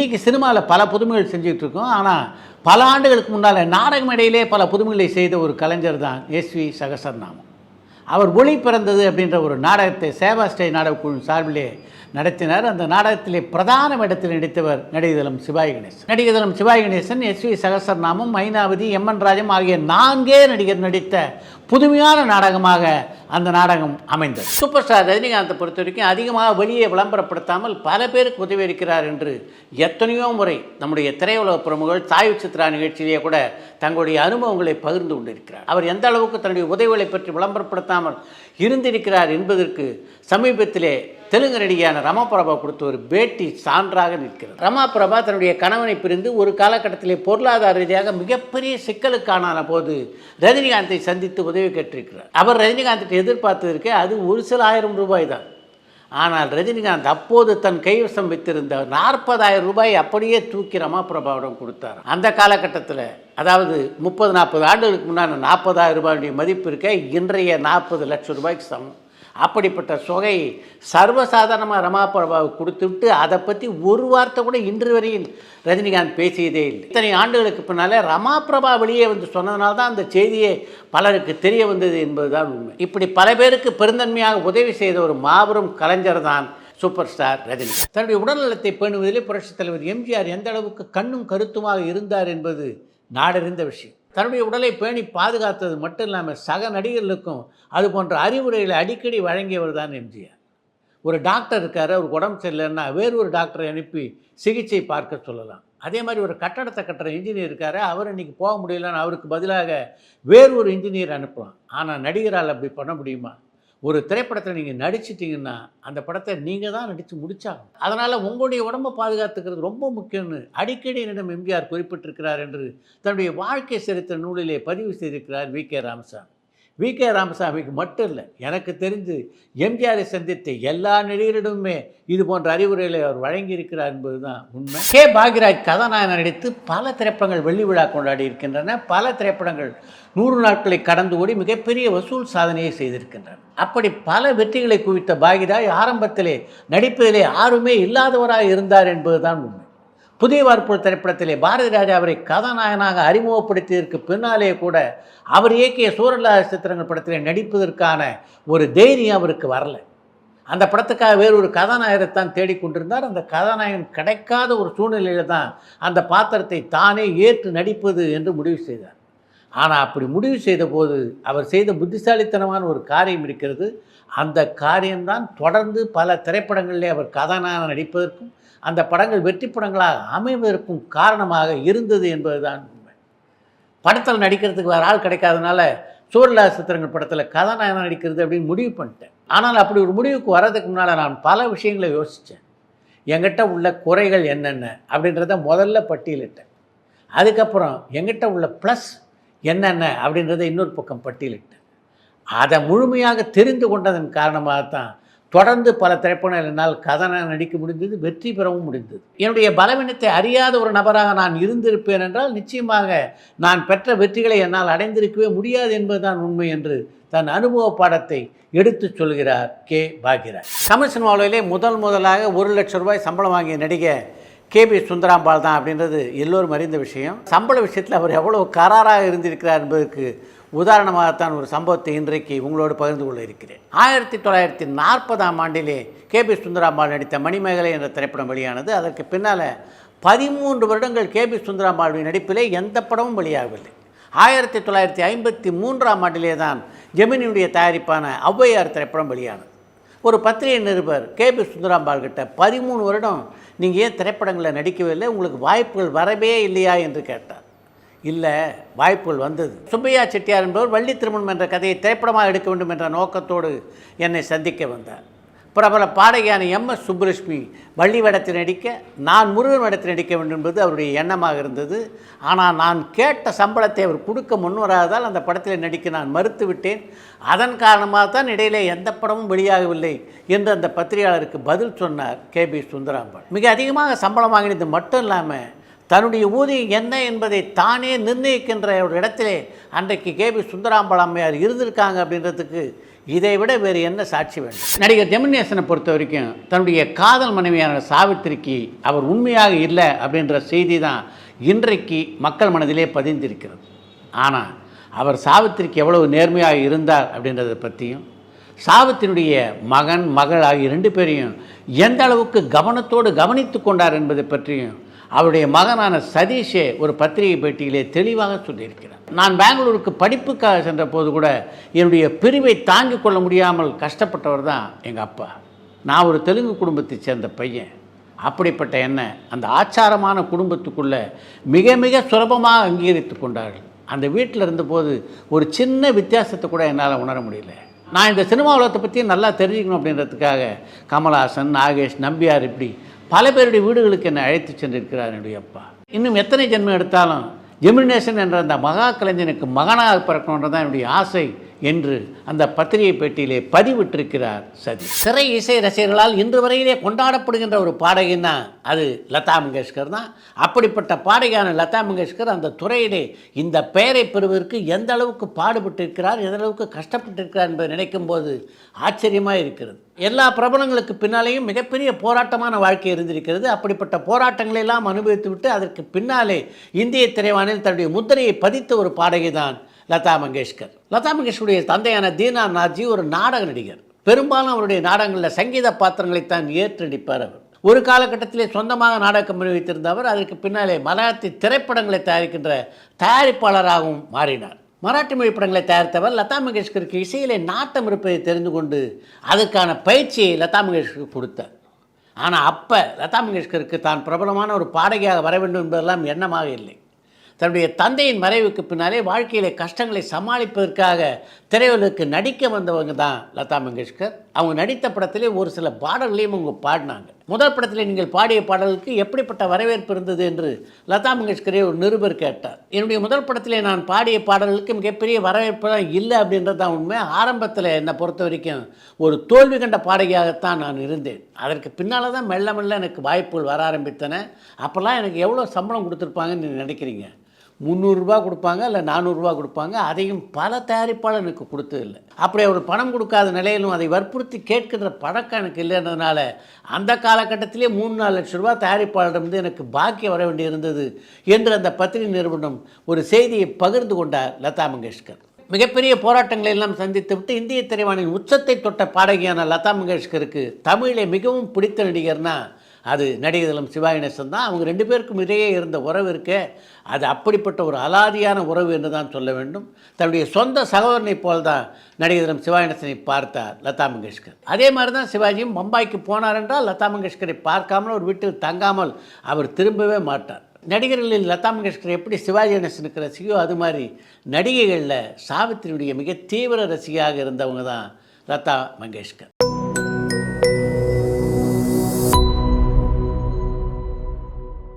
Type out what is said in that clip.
இன்றைக்கி சினிமாவில் பல புதுமைகள் செஞ்சுக்கிட்டு இருக்கோம். ஆனால் பல ஆண்டுகளுக்கு முன்னால் நாடக மேடையிலே பல புதுமைகளை செய்த ஒரு கலைஞர் தான் எஸ்வி சகசரநாமம். அவர் ஒளி பிறந்தது அப்படின்ற ஒரு நாடகத்தை சேவாஸ்டே நாடகக்குழு சார்பிலே நடத்தினார். அந்த நாடகத்திலே பிரதான இடத்தில் நடித்தவர் நடிகதளம் சிவாஜி கணேசன். நடிகதளம் சிவாஜி கணேசன், எஸ்வி சகசரநாமம், மைனாவதி, எம்என் ராஜம் ஆகிய 4 நடிகர் நடித்த புதுமையான நாடகமாக அந்த நாடகம் அமைந்தது. சூப்பர் ஸ்டார் ரஜினிகாந்தை பொறுத்த வரைக்கும் அதிகமாக வெளியே விளம்பரப்படுத்தாமல் பல பேருக்கு உதவி இருக்கிறார் என்று எத்தனையோ முறை நம்முடைய திரையுலக பிரமுகர்கள் தாய் சித்ரா நிகழ்ச்சியிலேயே கூட தங்களுடைய அனுபவங்களை பகிர்ந்து கொண்டிருக்கிறார். அவர் எந்த அளவுக்கு தன்னுடைய உதவிகளை பற்றி விளம்பரப்படுத்தாமல் இருந்திருக்கிறார் என்பதற்கு சமீபத்திலே தெலுங்கு நடிகையான ரமாபிரபா கொடுத்த ஒரு பேட்டி சான்றாக நிற்கிறது. ரமாபிரபா தன்னுடைய கணவனை பிரிந்து ஒரு காலகட்டத்திலே பொருளாதார ரீதியாக மிகப்பெரிய சிக்கலுக்கான போது ரஜினிகாந்தை சந்தித்து உதவி கேட்டிருக்கிறார். அவர் ரஜினிகாந்தை எதிர்பார்த்ததற்கு அது ஒரு சில ஆயிரம் ரூபாய் தான். ஆனால் ரஜினிகாந்த் அப்போது தன் கைவசம் வைத்திருந்த 40,000 ரூபாய் அப்படியே தூக்கி ரமாபிரபாவிடம் கொடுத்தார். அந்த காலகட்டத்தில், அதாவது 30-40 ஆண்டுகளுக்கு முன்னால் 40,000 ரூபாயுடைய மதிப்பு இருக்க இன்றைய 40 லட்சம் ரூபாய்க்கு சமம். அப்படிப்பட்ட தொகை சர்வசாதாரணமாக ரமாபிரபாவுக்கு கொடுத்துவிட்டு அதை பற்றி ஒரு வார்த்தை கூட இன்று வரையில் ரஜினிகாந்த் பேசியதே இல்லை. இத்தனை ஆண்டுகளுக்கு பின்னால் ரமாபிரபா வெளியே வந்து சொன்னதுனால தான் அந்த செய்தியே பலருக்கு தெரிய வந்தது என்பதுதான் உண்மை. இப்படி பல பேருக்கு பெருந்தன்மையாக உதவி செய்த ஒரு மாபெரும் கலைஞர் தான் சூப்பர் ஸ்டார் ரஜினிகாந்த். தன்னுடைய உடல்நலத்தை பேணுவதிலே புரட்சித் தலைவர் எம்ஜிஆர் எந்த அளவுக்கு கண்ணும் கருத்துமாக இருந்தார் என்பது நாடறிந்த விஷயம். தன்னுடைய உடலை பேணி பாதுகாத்தது மட்டும் இல்லாமல் சக நடிகர்களுக்கும் அது போன்ற அறிவுரைகளை அடிக்கடி வழங்கியவர் தான் எம்ஜிஆர். ஒரு டாக்டர் இருக்கார், அவருக்கு உடம்பு சரியில்லைன்னா வேறு ஒரு டாக்டரை அனுப்பி சிகிச்சை பார்க்க சொல்லலாம். அதே மாதிரி ஒரு கட்டடத்தை கட்டுற இன்ஜினியர் இருக்கார், அவர் இன்றைக்கி போக முடியலன்னு அவருக்கு பதிலாக வேறு ஒரு இன்ஜினியர் அனுப்பலாம். ஆனால் நடிகரால் அப்படி பண்ண முடியுமா? ஒரு திரைப்படத்தில் நீங்கள் நடிச்சிட்டிங்கன்னா அந்த படத்தை நீங்கள் தான் நடித்து முடிச்சாகும். அதனால் உங்களுடைய உடம்பை பாதுகாத்துக்கிறது ரொம்ப முக்கியம்னு அடிக்கடி என்னிடம் எம்ஜிஆர் குறிப்பிட்டிருக்கிறார் என்று தன்னுடைய வாழ்க்கை சரித்திர நூலிலே பதிவு செய்திருக்கிறார் வி.கே. ராமசாமி. வி.கே. ராமசாமிக்கு மட்டும் இல்லை, எனக்கு தெரிந்து எம்ஜிஆரை சந்தித்த எல்லா நடிகரிடமுமே இது போன்ற அறிவுரைகளை அவர் வழங்கியிருக்கிறார் என்பது தான் உண்மை. கே. பாக்யராஜ் கதாநாயகன் நடித்து பல திரைப்படங்கள் வெள்ளி விழா கொண்டாடி இருக்கின்றன. பல திரைப்படங்கள் 100 நாட்களை கடந்து ஓடி மிகப்பெரிய வசூல் சாதனையை செய்திருக்கின்றன. அப்படி பல வெற்றிகளை குவித்த பாக்யராஜ் ஆரம்பத்திலே நடிப்பதிலே ஆர்வமே இல்லாதவராக இருந்தார் என்பதுதான் உண்மை. புதிய வார்ப்புகள் திரைப்படத்திலே பாரதி ராஜா அவரை கதாநாயகனாக அறிமுகப்படுத்தியதற்கு பின்னாலே கூட அவர் இயக்கிய சூரல்லாத சித்திரங்கள் படத்திலே நடிப்பதற்கான ஒரு தைரியம் அவருக்கு வரல. அந்த படத்துக்காக வேறு ஒரு கதாநாயகரைத்தான் தேடிக்கொண்டிருந்தார். அந்த கதாநாயகன் கிடைக்காத ஒரு சூழ்நிலையில் தான் அந்த பாத்திரத்தை தானே ஏற்று நடிப்பது என்று முடிவு செய்தார். ஆனால் அப்படி முடிவு செய்த போது அவர் செய்த புத்திசாலித்தனமான ஒரு காரியம் இருக்கிறது. அந்த காரியம்தான் தொடர்ந்து பல திரைப்படங்களிலே அவர் கதாநாயகன் நடிப்பதற்கும் அந்த படங்கள் வெற்றி படங்களாக அமைவதற்கும் காரணமாக இருந்தது என்பதுதான் உண்மை. படத்தில் நடிக்கிறதுக்கு வேறு ஆள் கிடைக்காதனால சூரல்லாத சித்திரங்கள் படத்தில் கதாநாயகன் நடிக்கிறது அப்படின்னு முடிவு பண்ணிட்டேன். ஆனால் அப்படி ஒரு முடிவுக்கு வர்றதுக்கு முன்னால் நான் பல விஷயங்களை யோசித்தேன். என்கிட்ட உள்ள குறைகள் என்னென்ன அப்படின்றத முதல்ல பட்டியலிட்டேன். அதுக்கப்புறம் என்கிட்ட உள்ள ப்ளஸ் என்னென்ன அப்படின்றத இன்னொரு பக்கம் பட்டியலிட்டேன். அதை முழுமையாக தெரிந்து கொண்டதன் காரணமாகத்தான் தொடர்ந்து பல திரைப்படங்கள் என்னால் கதாநாயகன் நடிக்க முடிந்தது, வெற்றி பெறவும் முடிந்தது. என்னுடைய பலவீனத்தை அறியாத ஒரு நபராக நான் இருந்திருப்பேன் என்றால் நிச்சயமாக நான் பெற்ற வெற்றிகளை என்னால் அடைந்திருக்கவே முடியாது என்பதுதான் உண்மை என்று தன் அனுபவ பாடத்தை எடுத்து சொல்கிறார் கே. பாக்யராஜ். தமிழ் சினிமாவிலே முதலாக 1 லட்சம் ரூபாய் சம்பளம் வாங்கிய நடிகை கே.பி. சுந்தராம்பாள் தான் அப்படின்றது எல்லோரும் அறிந்த விஷயம். சம்பள விஷயத்தில் அவர் எவ்வளோ கராராக இருந்திருக்கிறார் என்பதற்கு உதாரணமாகத்தான் ஒரு சம்பவத்தை இன்றைக்கு உங்களோடு பகிர்ந்து கொள்ள இருக்கிறேன். 1940ஆம் ஆண்டிலே கே.பி. சுந்தராம்பாள் நடித்த மணிமேகலை என்ற திரைப்படம் வெளியானது. அதற்கு பின்னால் 13 வருடங்கள் கே.பி. சுந்தராம்பாளுடைய நடிப்பிலே எந்த படமும் வெளியாகவில்லை. 1953ஆம் ஆண்டிலே தான் ஜெமினியுடைய தயாரிப்பான ஔவையார் திரைப்படம் வெளியானது. ஒரு பத்திரிகை நிருபர் கே.பி. சுந்தராம்பாள் கிட்ட 13 வருடம் நீங்கள் ஏன் திரைப்படங்களில் நடிக்கவே இல்லை, உங்களுக்கு வாய்ப்புகள் வரவே இல்லையா என்று கேட்டார். இல்லை, வாய்ப்புகள் வந்தது. சுப்பையா செட்டியார் என்பவர் வள்ளி திருமணம் என்ற கதையை திரைப்படமாக எடுக்க வேண்டும் என்ற நோக்கத்தோடு என்னை சந்திக்க வந்தார். பிரபல பாடகியான எம்.எஸ். சுப்புலட்சுமி வள்ளி வேடத்தில் நடிக்க, நான் முருகன் வேடத்தில் நடிக்க வேண்டும் என்பது அவருடைய எண்ணமாக இருந்தது. ஆனால் நான் கேட்ட சம்பளத்தை அவர் கொடுக்க முன்வராததால் அந்த படத்தில் நடிக்க நான் மறுத்து விட்டேன். அதன் காரணமாக தான் இடையிலே எந்த படமும் வெளியாகவில்லை என்று அந்த பத்திரிகையாளருக்கு பதில் சொன்னார் கே.பி. சுந்தராம்பாள். மிக அதிகமாக சம்பளம் வாங்கினது மட்டும் இல்லாமல் தன்னுடைய ஊதியம் என்ன என்பதை தானே நிர்ணயிக்கின்ற ஒரு இடத்திலே அன்றைக்கு கே.பி. சுந்தராம்பாள் அம்மையார் இருந்திருக்காங்க அப்படின்றதுக்கு இதை விட வேறு என்ன சாட்சி வேண்டும்? நடிகர் ஜெமினிகேசனை பொறுத்த வரைக்கும் தன்னுடைய காதல் மனைவியான சாவித்திரிக்கு அவர் உண்மையாக இல்லை அப்படின்ற செய்தி தான் இன்றைக்கு மக்கள் மனதிலே பதிந்திருக்கிறது. ஆனால் அவர் சாவித்திரிக்கு எவ்வளவு நேர்மையாக இருந்தார் அப்படின்றத பற்றியும், சாவித்திரியுடைய மகன் மகள் ஆகிய 2 பேரையும் எந்த அளவுக்கு கவனத்தோடு கவனித்து கொண்டார் என்பதை பற்றியும் அவருடைய மகனான சதீஷே ஒரு பத்திரிகை பேட்டியிலே தெளிவாக சொல்லியிருக்கிறார். நான் பெங்களூருக்கு படிப்புக்காக சென்ற போது கூட என்னுடைய பிரிவை தாங்கிக் கொள்ள முடியாமல் கஷ்டப்பட்டவர் தான் எங்கள் அப்பா. நான் ஒரு தெலுங்கு குடும்பத்தை சேர்ந்த பையன். அப்படிப்பட்ட என்ன அந்த ஆச்சாரமான குடும்பத்துக்குள்ளே மிக மிக சுலபமாக அங்கீகரித்து கொண்டார்கள். அந்த வீட்டில் இருந்தபோது ஒரு சின்ன வித்தியாசத்தை கூட என்னால் உணர முடியல. நான் இந்த சினிமா உலகத்தை பற்றி நல்லா தெரிஞ்சுக்கணும் அப்படின்றதுக்காக கமல்ஹாசன், நாகேஷ், நம்பியார் இப்படி பல பேருடைய வீடுகளுக்கு என்னை அழைத்து சென்றிருக்கிறார் என்னுடைய அப்பா. இன்னும் எத்தனை ஜென்மம் எடுத்தாலும் ஜெமினிகேசன் என்ற அந்த மகா கலைஞனுக்கு மகனாக பிறக்கணுன்றதான் என்னுடைய ஆசை என்று அந்த பத்திரிகை பேட்டியிலே பதிவிட்டிருக்கிறார் சதீஷ். திரை இசை ரசிகர்களால் இன்று வரையிலே கொண்டாடப்படுகின்ற ஒரு பாடகின்னா அது லதா மங்கேஷ்கர் தான். அப்படிப்பட்ட பாடகியான லதா மங்கேஷ்கர் அந்த துறையிலே இந்த பெயரை பெறுவதற்கு எந்த அளவுக்கு பாடுபட்டிருக்கிறார், எந்த அளவுக்கு கஷ்டப்பட்டிருக்கிறார் என்பதை நினைக்கும் போது ஆச்சரியமாக இருக்கிறது. எல்லா பிரபலங்களுக்கு பின்னாலேயும் மிகப்பெரிய போராட்டமான வாழ்க்கை இருந்திருக்கிறது. அப்படிப்பட்ட போராட்டங்களெல்லாம் அனுபவித்து விட்டு அதற்கு பின்னாலே இந்திய திரைவானில் தன்னுடைய முத்திரையை பதித்த ஒரு பாடகி தான் லதா மங்கேஷ்கர். லதா மங்கேஷ்கருடைய தந்தையான தீனா நாத்ஜி ஒரு நாடக நடிகர். பெரும்பாலும் அவருடைய நாடகங்களில் சங்கீத பாத்திரங்களைத்தான் ஏற்று நடிப்பார். அவர் ஒரு காலகட்டத்திலே சொந்தமாக நாடக கம்பெனி வைத்திருந்தவர் அதற்கு பின்னாலே மராத்தி திரைப்படங்களை தயாரிக்கின்ற தயாரிப்பாளராகவும் மாறினார். மராட்டி மொழி படங்களை தயாரித்தவர் லதா மங்கேஷ்கருக்கு இசையிலே நாட்டம் இருப்பதை தெரிந்து கொண்டு அதுக்கான பயிற்சியை லதா மங்கேஷ்கருக்கு கொடுத்தார். ஆனால் அப்போ லதா மங்கேஷ்கருக்கு தான் பிரபலமான ஒரு பாடகியாக வர வேண்டும் என்பதெல்லாம் எண்ணமாக இல்லை. தன்னுடைய தந்தையின் மறைவுக்கு பின்னாலே வாழ்க்கையிலே கஷ்டங்களை சமாளிப்பதற்காக திரையுலகுக்கு நடிக்க வந்தவங்க தான் லதா மங்கேஷ்கர். அவங்க நடித்த படத்திலே ஒரு சில பாடல்களையும் அவங்க பாடினாங்க. முதல் படத்தில் நீங்கள் பாடிய பாடலுக்கு எப்படிப்பட்ட வரவேற்பு இருந்தது என்று லதா மங்கேஷ்கரே ஒரு நிருபர் கேட்டார். என்னுடைய முதல் படத்திலே நான் பாடிய பாடல்களுக்கு மிகப்பெரிய வரவேற்பு தான் இல்லை அப்படின்றது தான் உண்மை. ஆரம்பத்தில் என்னை பொறுத்த வரைக்கும் ஒரு தோல்வி கண்ட பாடகியாகத்தான் நான் இருந்தேன். அதற்கு பின்னால் தான் மெல்ல மெல்ல எனக்கு வாய்ப்புகள் வர ஆரம்பித்தன. அப்போல்லாம் எனக்கு எவ்வளோ சம்பளம் கொடுத்துருப்பாங்கன்னு நீங்கள் நினைக்கிறீங்க? 300 ரூபா கொடுப்பாங்க, இல்லை 400 ரூபா கொடுப்பாங்க. அதையும் பல தயாரிப்பாளர் எனக்கு கொடுத்ததில்லை. அப்படி அவர் பணம் கொடுக்காத நிலையிலும் அதை வற்புறுத்தி கேட்கின்ற பழக்கம் எனக்கு இல்லைன்றதுனால அந்த காலகட்டத்திலே 3-4 லட்சம் ரூபா தயாரிப்பாளரிடமிருந்து எனக்கு பாக்கியம் வர வேண்டியிருந்தது என்று அந்த பத்திரிகை நிறுவனம் ஒரு செய்தியை பகிர்ந்து கொண்டார் லதா மங்கேஷ்கர். மிகப்பெரிய போராட்டங்களை எல்லாம் சந்தித்து விட்டு இந்திய திரைவானின் உச்சத்தை தொட்ட பாடகியான லதா மங்கேஷ்கருக்கு தமிழிலே மிகவும் பிடித்த நடிகர்னா அது நடிகர் சிவாஜி கணேசன் தான். அவங்க 2 பேருக்கும் இடையே இருந்த உறவு இருக்கே, அது அப்படிப்பட்ட ஒரு அலாதியான உறவு என்று தான் சொல்ல வேண்டும். தன்னுடைய சொந்த சகோதரனை போல் தான் நடிகர் சிவாஜி கணேசனை பார்த்தார் லதா மங்கேஷ்கர். அதே மாதிரி தான் சிவாஜியும் பம்பாய்க்கு போனார் என்றால் லதா மங்கேஷ்கரை பார்க்காமல் ஒரு வீட்டில் தங்காமல் அவர் திரும்பவே மாட்டார். நடிகர்களில் லதா மங்கேஷ்கர் எப்படி சிவாஜி கணேசனுக்கு ரசிகையோ அது மாதிரி நடிகைகளில் சாவித்திரியுடைய மிக தீவிர ரசிகையாக இருந்தவங்க தான் லதா மங்கேஷ்கர்.